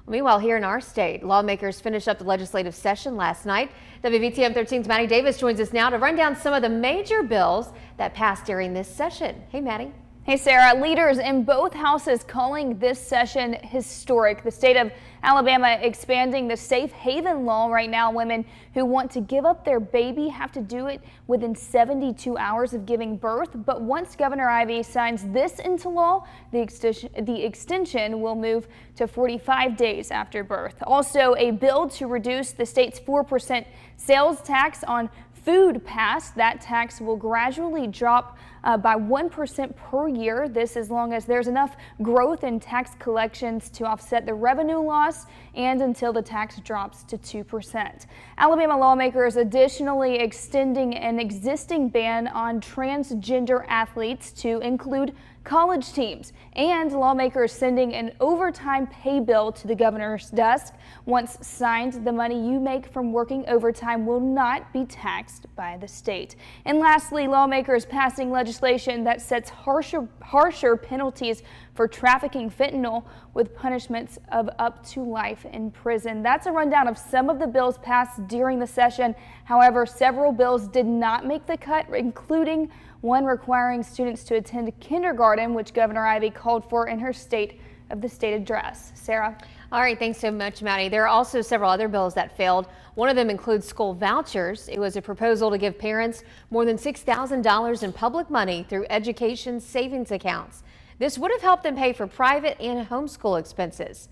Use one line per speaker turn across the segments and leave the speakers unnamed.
Meanwhile, here in our state, lawmakers finished up the legislative session last night. WVTM 13's Maddie Davis joins us now to run down some of the major bills that passed during this session. Hey, Maddie.
Hey, Sarah. Leaders in both houses calling this session historic. The state of Alabama expanding the safe haven law right now. Women who want to give up their baby have to do it within 72 hours of giving birth. But once Governor Ivey signs this into law, the extension will move to 45 days after birth. Also, a bill to reduce the state's 4% sales tax on food passed. That tax will gradually drop by 1% per year. This as long as there's enough growth in tax collections to offset the revenue loss and until the tax drops to 2%. Alabama lawmakers additionally extending an existing ban on transgender athletes to include college teams, and lawmakers sending an overtime pay bill to the governor's desk. Once signed, the money you make from working overtime will not be taxed by the state. And lastly, lawmakers passing legislation that sets harsher penalties for trafficking fentanyl with punishments of up to life in prison. That's a rundown of some of the bills passed during the session. However, several bills did not make the cut, including one requiring students to attend kindergarten, which Governor Ivey called for in her State of the State address. Sarah?
All right, thanks so much, Maddie. There are also several other bills that failed. One of them includes school vouchers. It was a proposal to give parents more than $6,000 in public money through education savings accounts. This would have helped them pay for private and homeschool expenses.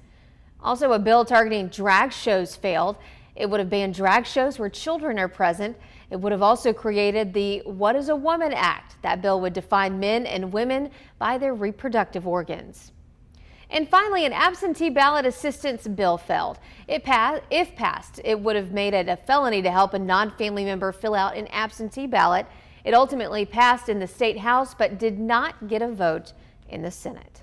Also, a bill targeting drag shows failed. It would have banned drag shows where children are present. It would have also created the What is a Woman Act. That bill would define men and women by their reproductive organs. And finally, an absentee ballot assistance bill failed. If passed, it would have made it a felony to help a non-family member fill out an absentee ballot. It ultimately passed in the state house, but did not get a vote in the Senate.